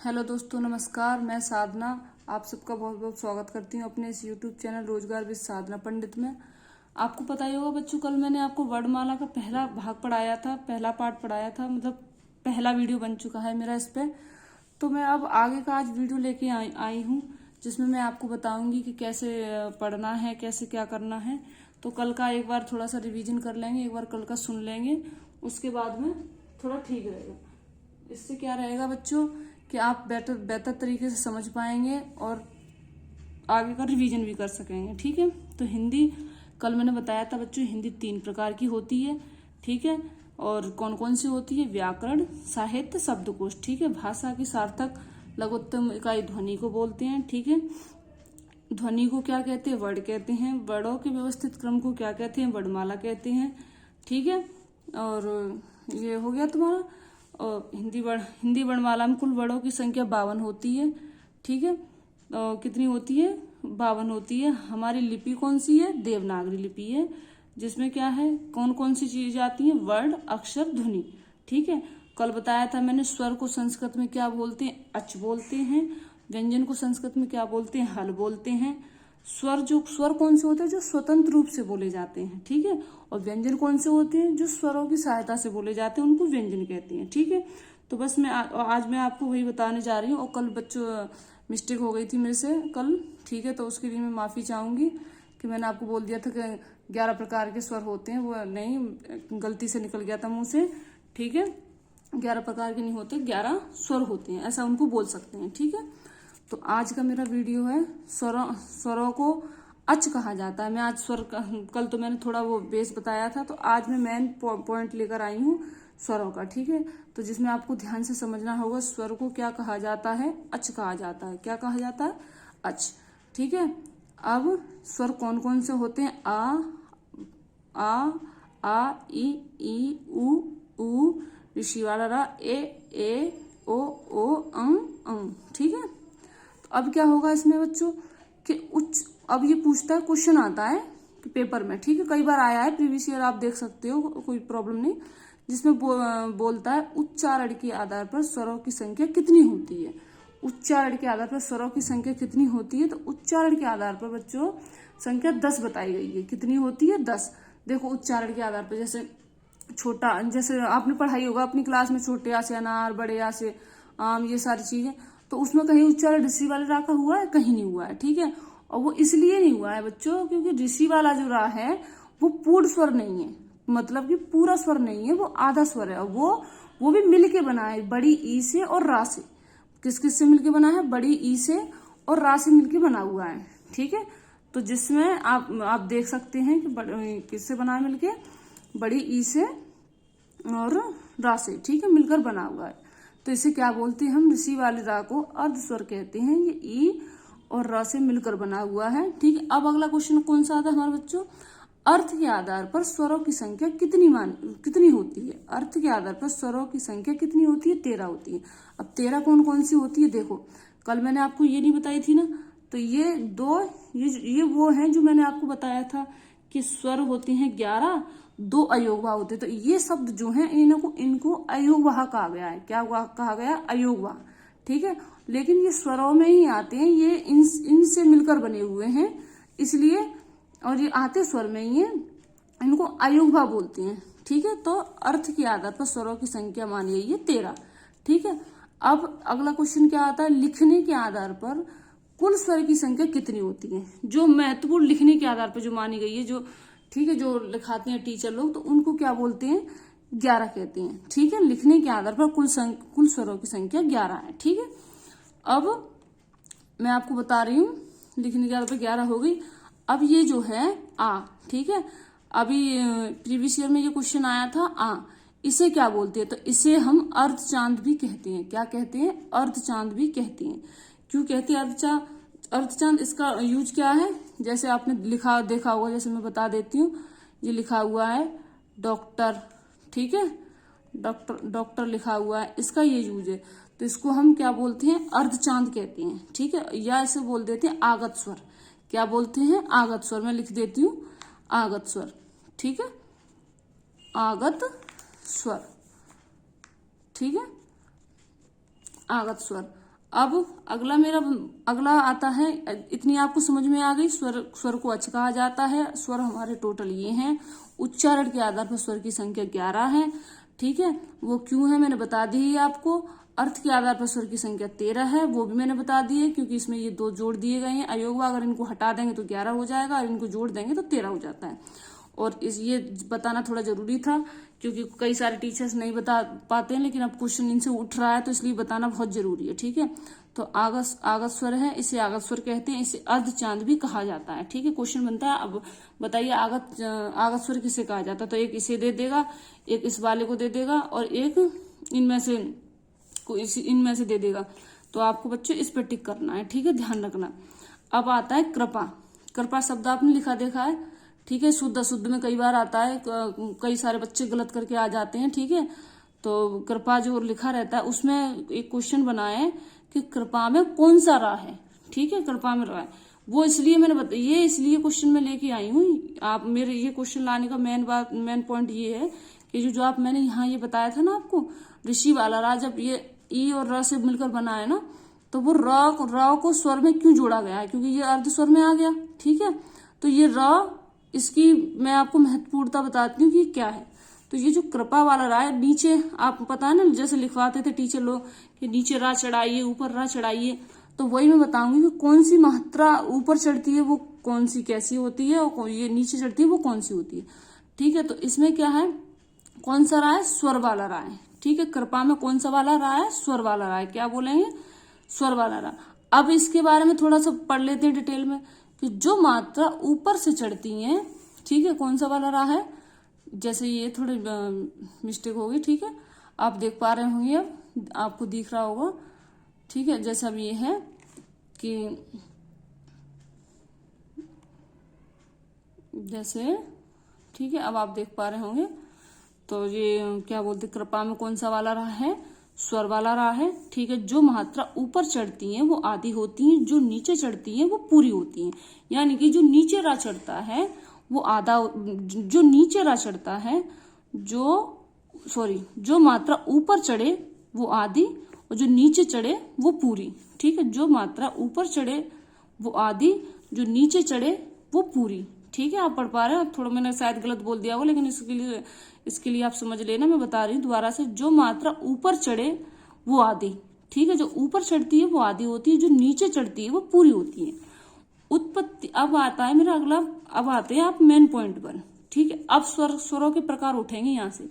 Hello दोस्तों, नमस्कार। मैं साधना आप सबका बहुत बहुत स्वागत करती हूँ अपने इस यूट्यूब चैनल रोजगार विद साधना पंडित में। आपको पता ही होगा बच्चों, कल मैंने आपको वर्णमाला का पहला भाग पढ़ाया था, पहला पार्ट पढ़ाया था, मतलब पहला वीडियो बन चुका है मेरा इस पे। तो मैं अब आगे का आज वीडियो लेके आई हूँ, जिसमें मैं आपको बताऊंगी कि कैसे पढ़ना है, कैसे क्या करना है। तो कल का एक बार थोड़ा सा रिवीजन कर लेंगे, एक बार कल का सुन लेंगे, उसके बाद में थोड़ा ठीक रहेगा। इससे क्या रहेगा बच्चों कि आप बेहतर तरीके से समझ पाएंगे और आगे का रिवीजन भी कर सकेंगे। ठीक है। तो हिंदी कल मैंने बताया था बच्चों, हिंदी 3 प्रकार की होती है। ठीक है। और कौन कौन सी होती है? व्याकरण, साहित्य, शब्दकोश। ठीक है। भाषा की सार्थक लघुत्तम इकाई ध्वनि को बोलते हैं। ठीक है। ध्वनि को क्या कहते हैं? वर्ण कहते हैं। वर्णों के व्यवस्थित क्रम को क्या कहते हैं? वर्णमाला कहते हैं। ठीक है। और ये हो गया तुम्हारा। और हिंदी वर्णमाला में कुल वर्णों की संख्या 52 होती है। ठीक है। कितनी होती है? 52 होती है। हमारी लिपि कौन सी है? देवनागरी लिपि है, जिसमें क्या है, कौन कौन सी चीज आती है? वर्ण, अक्षर, ध्वनि। ठीक है। कल बताया था मैंने, स्वर को संस्कृत में क्या बोलते हैं? अच बोलते हैं। व्यंजन को संस्कृत में क्या बोलते हैं? हल बोलते हैं। स्वर कौन से होते हैं? जो स्वतंत्र रूप से बोले जाते हैं। ठीक है। और व्यंजन कौन से होते हैं? जो स्वरों की सहायता से बोले जाते हैं, उनको व्यंजन कहते हैं। ठीक है। तो बस आज मैं आपको वही बताने जा रही हूँ। और कल बच्चों मिस्टेक हो गई थी मेरे से कल। ठीक है। तो उसके लिए मैं माफी चाहूंगी कि मैंने आपको बोल दिया था कि 11 प्रकार के स्वर होते हैं, वो नहीं, गलती से निकल गया था मुंह से। ठीक है। 11 प्रकार के नहीं होते, 11 स्वर होते हैं, ऐसा उनको बोल सकते हैं। ठीक है। तो आज का मेरा वीडियो है स्वरों को अच कहा जाता है। मैं आज कल तो मैंने थोड़ा वो बेस बताया था, तो आज मैं मेन पॉइंट लेकर आई हूँ स्वरों का। ठीक है। तो जिसमें आपको ध्यान से समझना होगा, स्वर को क्या कहा जाता है? अच कहा जाता है। क्या कहा जाता है? अच। ठीक है। अब स्वर कौन कौन से होते हैं? आ ई उ ऋषि वाला रा, ए ओ अंग। ठीक है। तो अब क्या होगा इसमें बच्चों कि उच्च, अब ये पूछता है, क्वेश्चन आता है कि पेपर में। ठीक है। कई बार आया है, प्रीवियस ईयर आप देख सकते हो, कोई प्रॉब्लम नहीं। जिसमें बोलता है उच्चारण के आधार पर स्वरों की संख्या कितनी होती है? उच्चारण के आधार पर स्वरों की संख्या कितनी होती है? तो उच्चारण के आधार पर बच्चों संख्या 10 बताई गई है। कितनी होती है? 10। देखो उच्चारण के आधार पर, जैसे छोटा, जैसे आपने पढ़ाई होगा अपनी क्लास में, छोटे आ से अनार, बड़े आ से आम, ये सारी चीजें। तो उसमें कहीं उच्चारण ऋषि वाले रा का हुआ है? कहीं नहीं हुआ है। ठीक है। और वो इसलिए नहीं हुआ है बच्चों क्योंकि ऋषि वाला जो रा है वो पूर्ण स्वर नहीं है, मतलब कि पूरा स्वर नहीं है, वो आधा स्वर है। और वो भी मिलके बना है, बड़ी ई से और रा से। किस किस से मिलके बना है? बड़ी ई से और रा से मिलके बना हुआ है। ठीक है। तो जिसमें आप देख सकते हैं कि किससे बना है मिलके? बड़ी ई से और रा से। ठीक है। मिलकर बना हुआ है। तो इसे क्या बोलते हैं हम? ऋषि वाले रा को अर्ध स्वर कहते हैं। ये ई और रा से मिलकर बना हुआ है। ठीक है। अब अगला क्वेश्चन कौन सा आता है हमारे बच्चों? अर्थ के आधार पर स्वरों की संख्या कितनी होती है? अर्थ के आधार पर स्वरों की संख्या कितनी होती है? 13 होती है। अब 13 कौन कौन सी होती है? देखो कल मैंने आपको ये नहीं बताई थी ना, तो ये दो, ये वो है जो मैंने आपको बताया था कि स्वर होते हैं 11, 2 अयोगवाह होते हैं। तो ये शब्द जो है इनको अयोगवाह कहा गया है। क्या कहा गया? अयोगवाह। ठीक है। लेकिन ये स्वरों में ही आते हैं, ये इनसे मिलकर बने हुए हैं, इसलिए, और ये आते स्वर में ही है, इनको अयोगवाह बोलते हैं। ठीक है। तो अर्थ के आधार पर स्वरों की संख्या मानी गई है 13। ठीक है। अब अगला क्वेश्चन क्या आता है? लिखने के आधार पर कुल स्वर की संख्या कितनी होती है? जो महत्वपूर्ण लिखने के आधार पर जो मानी गई है, जो, ठीक है, जो लिखाते हैं टीचर लोग, तो उनको क्या बोलते हैं? 11 कहते हैं। ठीक है। लिखने के आधार पर कुल स्वरों की संख्या 11 है। ठीक है। अब मैं आपको बता रही हूँ, लिखने के आधार पर 11 हो गई। अब ये जो है आ, ठीक है, अभी प्रीवियस ईयर में ये क्वेश्चन आया था आ, इसे क्या बोलते हैं? तो इसे हम अर्धचांद भी कहते हैं। क्या कहते हैं? अर्धचांद भी कहते हैं। क्यों कहते हैं अर्धचांद? इसका यूज क्या है? जैसे आपने देखा होगा, जैसे मैं बता देती हूँ। ये लिखा हुआ है डॉक्टर। ठीक है। डॉक्टर लिखा हुआ है, इसका ये यूज है। तो इसको हम क्या बोलते हैं? अर्धचांद कहते हैं। ठीक है। या इसे बोल देते हैं आगत स्वर। क्या बोलते हैं? आगत स्वर। मैं लिख देती हूँ आगत स्वर। ठीक है। आगत स्वर। ठीक है। आगत स्वर। अब अगला आता है, इतनी आपको समझ में आ गई। स्वर को अच कहा जाता है। स्वर हमारे टोटल ये हैं। उच्चारण के आधार पर स्वर की संख्या 11 है। ठीक है, वो क्यों है मैंने बता दी है आपको। अर्थ के आधार पर स्वर की संख्या 13 है, वो भी मैंने बता दी है, क्योंकि इसमें ये 2 जोड़ दिए गए हैं। अयोगवा अगर इनको हटा देंगे तो 11 हो जाएगा, और इनको जोड़ देंगे तो 13 हो जाता है। और ये बताना थोड़ा जरूरी था, क्योंकि कई सारे टीचर्स नहीं बता पाते हैं, लेकिन अब क्वेश्चन इनसे उठ रहा है तो इसलिए बताना बहुत जरूरी है। ठीक है, तो आगत स्वर है, इसे आगत स्वर कहते हैं। इसे अर्ध चांद भी कहा जाता है। ठीक है, क्वेश्चन बनता है। अब बताइए आगत स्वर किसे कहा जाता है। तो एक इसे दे देगा, एक इस वाले को दे देगा, और एक इनमें से दे देगा। तो आपको बच्चों इस पर टिक करना है। ठीक है, ध्यान रखना। अब आता है कृपा। कृपा शब्द आपने लिखा देखा है। ठीक है, शुद्ध अशुद्ध में कई बार आता है, कई सारे बच्चे गलत करके आ जाते हैं। ठीक है, तो कृपा जो लिखा रहता है उसमें एक क्वेश्चन बना है कि कृपा में कौन सा रा है। ठीक है, कृपा में रा है, वो इसलिए मैंने ये इसलिए क्वेश्चन में लेके आई हूँ। आप मेरे ये क्वेश्चन लाने का मेन पॉइंट ये है कि जो आप मैंने यहाँ ये बताया था ना आपको, ऋषि वाला रा, जब ये ई और र से मिलकर बना है ना, तो वो र को स्वर में क्यों जोड़ा गया है, क्योंकि ये अर्ध स्वर में आ गया। ठीक है, तो ये र, इसकी मैं आपको महत्वपूर्णता बताती हूँ कि क्या है। तो ये जो कृपा वाला रा है, नीचे आप पता है ना, जैसे लिखवाते थे टीचर लोग कि नीचे रा चढ़ाइए, ऊपर रा चढ़ाइए, तो वही मैं बताऊंगी कि कौन सी मात्रा ऊपर चढ़ती है वो कौन सी कैसी होती है, और ये नीचे चढ़ती है वो कौन सी होती है। ठीक है, तो इसमें क्या है, कौन सा रा है, स्वर वाला रा है। ठीक है, कृपा में कौन सा वाला रा है, स्वर वाला रा है। क्या बोलेंगे, स्वर वाला रा। अब इसके बारे में थोड़ा सा पढ़ लेते हैं डिटेल में कि जो मात्रा ऊपर से चढ़ती है, ठीक है, कौन सा वाला रा है। जैसे ये थोड़ी मिस्टेक होगी। ठीक है, आप देख पा रहे होंगे, अब आपको दिख रहा होगा। ठीक है, जैसा अब ये है कि जैसे, ठीक है, अब आप देख पा रहे होंगे। तो ये क्या बोलते, कृपा में कौन सा वाला रा है, स्वर वाला रा है। ठीक है, जो मात्रा ऊपर चढ़ती है वो आधी होती है, जो नीचे चढ़ती है वो पूरी होती है। यानी कि जो नीचे रा चढ़ता है वो आधा, जो नीचे रा चढ़ता है, जो मात्रा ऊपर चढ़े वो आधी, और जो नीचे चढ़े वो पूरी। ठीक है, जो मात्रा ऊपर चढ़े वो आधी, जो नीचे चढ़े वो पूरी। ठीक है, आप पढ़ पा रहे हैं। थोड़ा मैंने शायद गलत बोल दिया हो, लेकिन इसके लिए आप समझ लेना, मैं बता रही हूँ दोबारा से। जो मात्रा ऊपर चढ़े वो आधी, ठीक है, जो ऊपर चढ़ती है वो आधी होती है, जो नीचे चढ़ती है वो पूरी होती है। उत्पत्ति, अब आता है मेरा अगला, अब आते हैं आप मेन पॉइंट पर। ठीक है, अब स्वरों के प्रकार उठेंगे यहाँ से।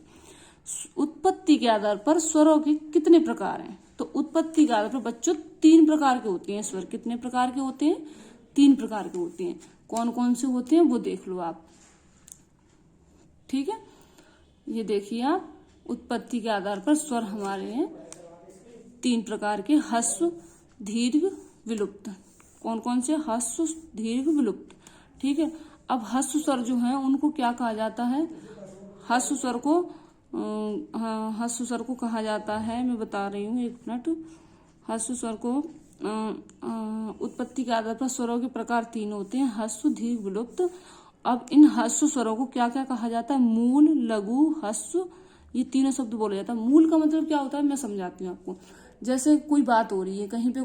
उत्पत्ति के आधार पर स्वरों के कितने प्रकार हैं। तो उत्पत्ति के आधार पर बच्चों 3 प्रकार के होते हैं स्वर। कितने प्रकार के होते हैं, 3 प्रकार के होते हैं। कौन कौन से होते हैं वो देख लो आप। ठीक है, ये देखिए आप, उत्पत्ति के आधार पर स्वर हमारे हैं 3 प्रकार के, ह्रस्व, दीर्घ, विलुप्त। कौन कौन से, ह्रस्व, दीर्घ, विलुप्त। ठीक है, अब ह्रस्व स्वर जो है उनको क्या कहा जाता है, ह्रस्व स्वर को कहा जाता है, मैं बता रही हूँ, एक मिनट। ह्रस्व स्वर को उत्पत्ति के आधार पर स्वरों के प्रकार 3 होते हैं, ह्रस्व, दीर्घ, विलुप्त। अब इन ह्रस्व स्वरों को क्या क्या कहा जाता है, मूल, लघु, ह्रस्व, ये तीनों शब्द बोले जाता है। मूल का मतलब क्या होता है, मैं समझाती हूँ आपको। जैसे कोई बात हो रही है, कहीं पे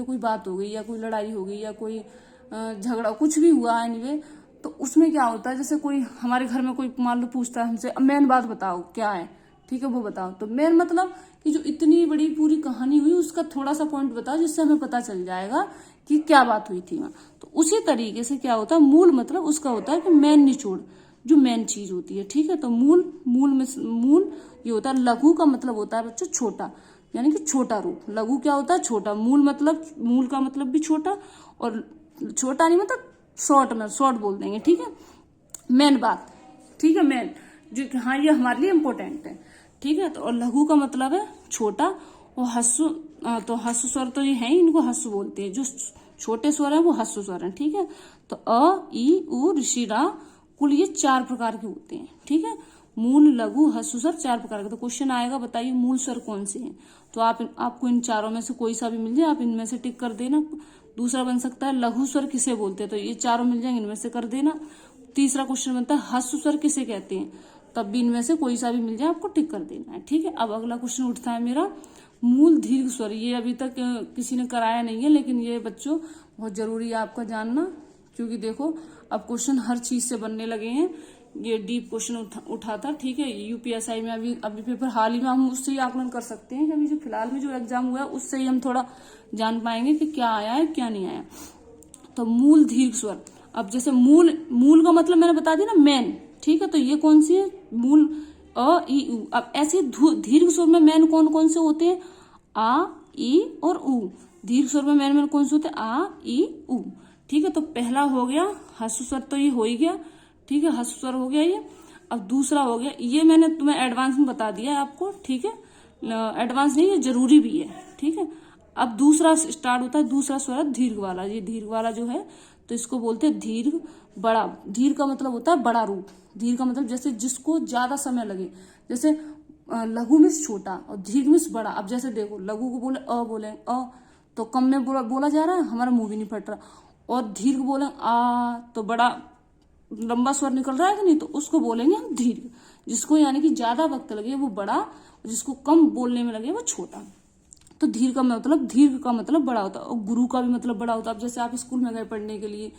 कोई बात हो गई, या कोई लड़ाई हो गई, या कोई झगड़ा, कुछ भी हुआ एनीवे, तो उसमें क्या होता है, जैसे कोई हमारे घर में कोई मान लो पूछता है हमसे, मेन बात बताओ क्या है, ठीक है, वो बताओ। तो मेन मतलब कि जो इतनी बड़ी पूरी कहानी हुई उसका थोड़ा सा पॉइंट बताओ, जिससे हमें पता चल जाएगा कि क्या बात हुई थी वहां। तो उसी तरीके से क्या होता है, मूल मतलब उसका होता है कि मेन निचोड़, जो मेन चीज होती है। ठीक है, तो मूल ये होता है। लघु का मतलब होता है बच्चों छोटा, यानी कि छोटा रूप। लघु क्या होता है, छोटा। मूल का मतलब भी छोटा, और छोटा नहीं मतलब शॉर्ट बोल देंगे। ठीक है, मेन बात, ठीक है, मेन जो, हाँ, ये हमारे लिए इम्पोर्टेंट है। ठीक है, तो और लघु का मतलब है छोटा, और ह्रस्व, तो ह्रस्व स्वर तो ये है, इनको ह्रस्व बोलते हैं। जो छोटे स्वर है वो ह्रस्व स्वर है। ठीक है, तो अ, ई, उ, ऋषि, रा, कुल ये 4 प्रकार के होते हैं। ठीक है, मूल, लघु, ह्रस्व स्वर 4 प्रकार के। तो क्वेश्चन आएगा, बताइए मूल स्वर कौन से हैं। तो आपको इन चारों में से कोई सा भी मिल जाए, आप इनमें से टिक कर देना। दूसरा बन सकता है लघु स्वर किसे बोलते हैं, तो ये चारों मिल जाएंगे, इनमें से कर देना। तीसरा क्वेश्चन बनता है ह्रस्व स्वर किसे कहते हैं, तब भी इनमें से कोई सा भी मिल जाए आपको टिक कर देना है। ठीक है, अब अगला क्वेश्चन उठता है मेरा मूल दीर्घ स्वर, ये अभी तक किसी ने कराया नहीं है, लेकिन ये बच्चों बहुत जरूरी है आपका जानना, क्योंकि देखो अब क्वेश्चन हर चीज से बनने लगे हैं। ये डीप क्वेश्चन उठाता, ठीक है। यूपीएसआई में अभी पेपर हाल ही में हम उससे ही आकलन कर सकते हैं कि अभी जो फिलहाल में जो एग्जाम हुआ है उससे ही हम थोड़ा जान पाएंगे कि क्या आया है क्या नहीं आया। तो मूल दीर्घ स्वर, अब जैसे मूल का मतलब मैंने बता दिया ना, मेन, ठीक है। तो ये कौन सी है, मूल अ ई उ। अब ऐसे दीर्घ स्वर में मेन कौन कौन से होते हैं, आ ई और उ। दीर्घ स्वर में मेन कौन से होते हैं, आ ई उ, ठीक है। तो पहला हो गया ह्रस्व स्वर, तो ये हो ही गया, ठीक है, ह्रस्व स्वर हो गया ये। अब दूसरा हो गया, ये मैंने तुम्हें एडवांस में बता दिया है आपको, ठीक है, एडवांस नहीं, ये जरूरी भी है, ठीक है। अब दूसरा स्टार्ट होता है, दूसरा स्वर है दीर्घ वाला। ये दीर्घ वाला जो है तो इसको बोलते हैं दीर्घ बड़ा। दीर्घ का मतलब होता है बड़ा रूप। दीर्घ का मतलब जैसे जिसको ज्यादा समय लगे, जैसे लघु में छोटा और दीर्घ में बड़ा। अब जैसे देखो लघु को बोले अ तो कम में बोला जा रहा है, हमारा मुंह भी नहीं फट रहा। और दीर्घ बोले आ तो बड़ा लंबा स्वर निकल रहा है कि नहीं, तो उसको बोलेंगे हम दीर्घ। जिसको यानी कि ज्यादा वक्त लगे वो बड़ा, जिसको कम बोलने में लगे वो छोटा। तो दीर्घ का मतलब बड़ा होता है। और गुरु का भी मतलब बड़ा होता है। अब जैसे आप स्कूल में गए पढ़ने के लिए,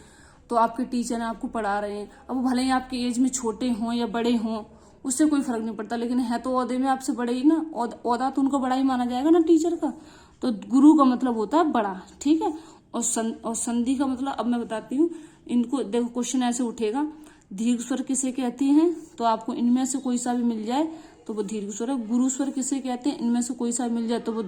तो आपके टीचर हैं, आपको पढ़ा रहे हैं, अब वो भले ही आपके एज में छोटे हों या बड़े हों, उससे कोई फर्क नहीं पड़ता, लेकिन है तो ओहदे में आपसे बड़े ही ना, ओहदा तो उनका बड़ा ही माना जाएगा ना टीचर का। तो गुरु का मतलब होता है बड़ा, ठीक है। और संधि का मतलब अब मैं बताती हूँ। इनको देखो क्वेश्चन ऐसे उठेगा, दीर्घ स्वर किसे कहते हैं, तो आपको इनमें से कोई सा भी मिल जाए तो वो दीर्घ स्वर है। गुरु स्वर किसे कहते हैं, इनमें से कोई सा भी मिल जाए तो वो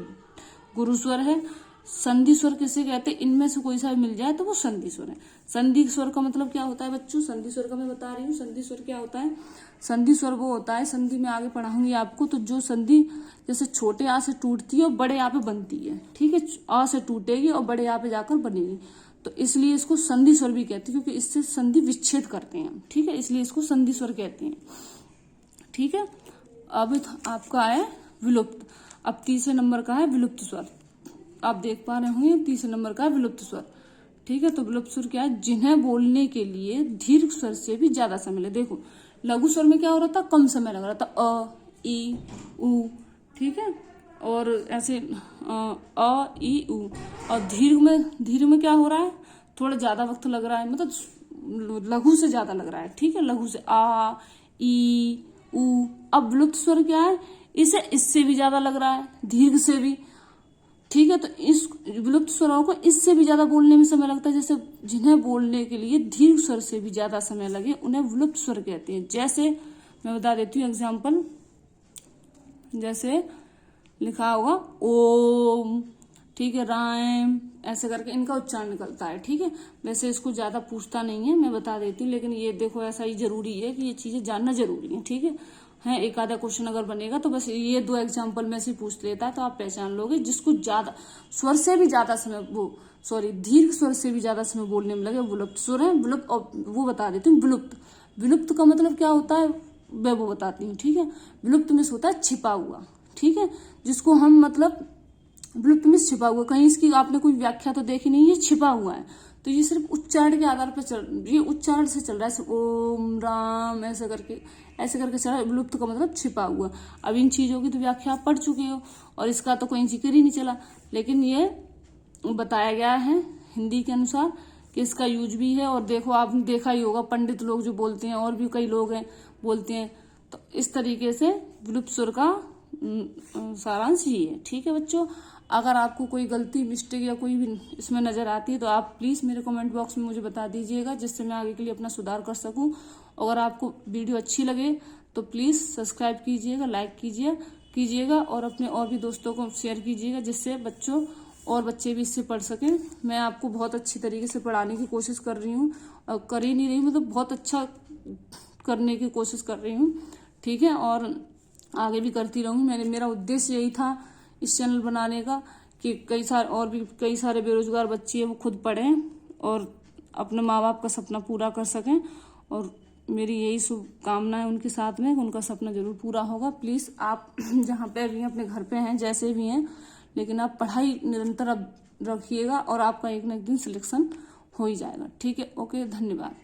गुरु स्वर है। संधि स्वर किसे कहते हैं, इनमें से कोई सा भी मिल जाए तो वो संधि स्वर है। संधि स्वर का मतलब क्या होता है बच्चों, संधि स्वर का मैं बता रही हूँ। संधि स्वर क्या होता है, संधि स्वर वो होता है, संधि में आगे पढ़ाऊंगी आपको। तो जो संधि जैसे छोटे आ से टूटती है और बड़े आ पे बनती है, ठीक है, आ से टूटेगी और बड़े आ पे जाकर बनेगी, तो इसलिए इसको संधि स्वर भी कहते हैं, क्योंकि इससे संधि विच्छेद करते हैं, ठीक है, इसलिए इसको संधि स्वर कहते हैं, ठीक है। अब आपका है विलुप्त। अब तीसरे नंबर का है विलुप्त स्वर। आप देख पा रहे होंगे तीसरे नंबर का है विलुप्त स्वर, ठीक है। तो विलुप्त स्वर क्या है, जिन्हें बोलने के लिए दीर्घ स्वर से भी ज्यादा समय लगे। देखो लघु स्वर में क्या हो रहा था, कम समय लग रहा था, अ ई उ, ठीक है, और ऐसे अ ई उ। और दीर्घ में क्या हो रहा है, थोड़ा ज्यादा वक्त लग रहा है, मतलब लघु से ज्यादा लग रहा है, ठीक है, लघु से आ ई उ। अब विलुप्त स्वर क्या है, इससे भी ज्यादा लग रहा है, दीर्घ से भी, ठीक है। तो इस विलुप्त स्वरों को इससे भी ज्यादा बोलने में समय लगता है। जैसे जिन्हें बोलने के लिए दीर्घ स्वर से भी ज्यादा समय लगे उन्हें विलुप्त स्वर कहते हैं। जैसे मैं बता देती हूँ एग्जाम्पल, जैसे लिखा होगा ओम, ठीक है, राम, ऐसे करके इनका उच्चारण निकलता है, ठीक है। वैसे इसको ज्यादा पूछता नहीं है, मैं बता देती हूँ, लेकिन ये देखो ऐसा ही जरूरी है कि ये चीजें जानना जरूरी है, ठीक है। एक आधा क्वेश्चन अगर बनेगा तो बस ये दो एग्जाम्पल में से पूछ लेता है, तो आप पहचान लोगे। जिसको ज्यादा स्वर से भी ज्यादा समय दीर्घ स्वर से भी ज्यादा समय बोलने में लगे विलुप्त स्वर है। विलुप्त, और वो बता देती हूँ विलुप्त का मतलब क्या होता है, मैं वो बताती हूँ, ठीक है। विलुप्त में होता है छिपा हुआ, ठीक है, जिसको हम मतलब विलुप्त में छिपा हुआ, कहीं इसकी आपने कोई व्याख्या तो देखी नहीं, ये छिपा हुआ है। तो ये सिर्फ उच्चारण के आधार पर ये उच्चारण से चल रहा है, ओम राम ऐसे करके चल रहा है। विलुप्त का मतलब छिपा हुआ। अब इन चीजों की तो व्याख्या आप पढ़ चुके हो और इसका तो कोई जिक्र ही नहीं चला, लेकिन ये बताया गया है हिंदी के अनुसार कि इसका यूज भी है। और देखो आपने देखा ही होगा पंडित लोग जो बोलते हैं, और भी कई लोग हैं बोलते हैं। तो इस तरीके से विलुप्त स्वर का सारांश ये है, ठीक है बच्चों। अगर आपको कोई गलती मिस्टेक या कोई भी इसमें नजर आती है तो आप प्लीज मेरे कमेंट बॉक्स में मुझे बता दीजिएगा, जिससे मैं आगे के लिए अपना सुधार कर सकूं। अगर आपको वीडियो अच्छी लगे तो प्लीज सब्सक्राइब कीजिएगा, लाइक कीजिएगा और अपने और भी दोस्तों को शेयर कीजिएगा, जिससे बच्चों और बच्चे भी इससे पढ़ सकें। मैं आपको बहुत अच्छी तरीके से पढ़ाने की कोशिश कर रही हूँ, कर ही नहीं रही हूँ, मतलब बहुत अच्छा करने की कोशिश कर रही हूँ, ठीक है, और आगे भी करती रहूंगी। मेरा उद्देश्य यही था इस चैनल बनाने का कि कई सारे बेरोजगार बच्चे हैं वो खुद पढ़ें और अपने माँ बाप का सपना पूरा कर सकें। और मेरी यही शुभकामना है उनके साथ में, उनका सपना जरूर पूरा होगा। प्लीज आप जहाँ पे भी हैं, अपने घर पे हैं, जैसे भी हैं, लेकिन आप पढ़ाई निरंतर अब रखिएगा और आपका एक न एक दिन सिलेक्शन हो ही जाएगा, ठीक है। ओके, धन्यवाद।